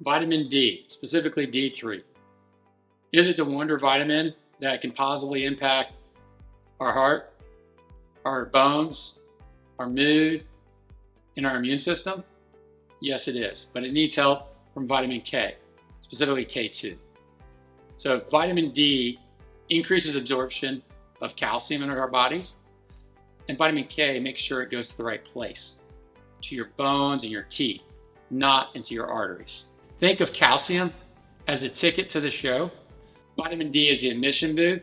Vitamin D, specifically D3. Is it the wonder vitamin that can positively impact our heart, our bones, our mood, and our immune system? Yes, it is, but it needs help from vitamin K, specifically K2. So vitamin D increases absorption of calcium in our bodies, and vitamin K makes sure it goes to the right place, to your bones and your teeth, not into your arteries. Think of calcium as the ticket to the show. Vitamin D is the admission booth.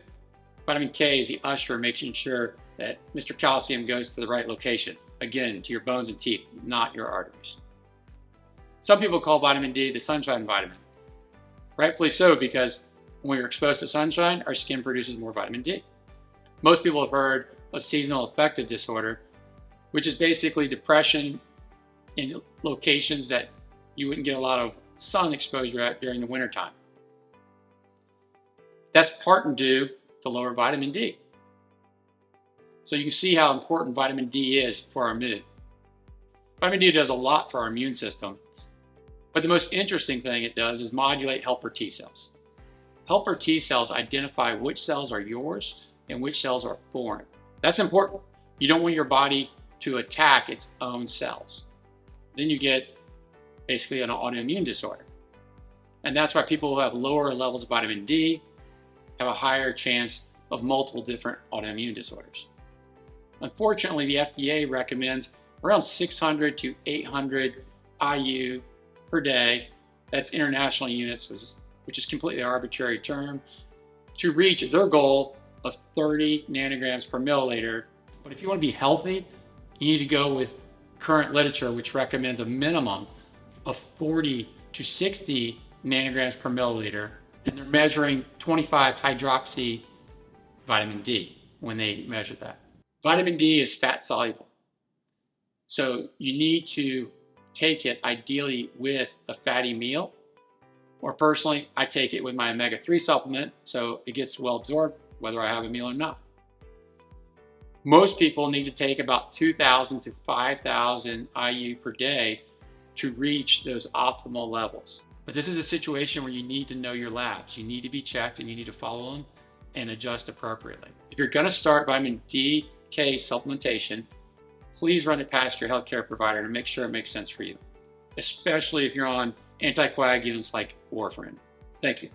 Vitamin K is the usher, making sure that Mr. Calcium goes to the right location. Again, to your bones and teeth, not your arteries. Some people call vitamin D the sunshine vitamin. Rightfully so, because when we're exposed to sunshine, our skin produces more vitamin D. Most people have heard of seasonal affective disorder, which is basically depression in locations that you wouldn't get a lot of sun exposure at during the wintertime. That's part due to lower vitamin D. So you can see how important vitamin D is for our mood. Vitamin D does a lot for our immune system, but the most interesting thing it does is modulate helper T cells. Helper T cells identify which cells are yours and which cells are foreign. That's important. You don't want your body to attack its own cells. Then you get basically an autoimmune disorder. And that's why people who have lower levels of vitamin D have a higher chance of multiple different autoimmune disorders. Unfortunately, the FDA recommends around 600 to 800 IU per day, that's international units, which is completely arbitrary term, to reach their goal of 30 nanograms per milliliter. But if you want to be healthy, you need to go with current literature, which recommends a minimum of 40 to 60 nanograms per milliliter, and they're measuring 25 hydroxy vitamin D when they measure that. Vitamin D is fat soluble, so you need to take it ideally with a fatty meal, or personally, I take it with my omega-3 supplement so it gets well absorbed whether I have a meal or not. Most people need to take about 2,000 to 5,000 IU per day to reach those optimal levels. But this is a situation where you need to know your labs. You need to be checked and you need to follow them and adjust appropriately. If you're going to start vitamin D/K supplementation, please run it past your healthcare provider to make sure it makes sense for you, especially if you're on anticoagulants like warfarin. Thank you.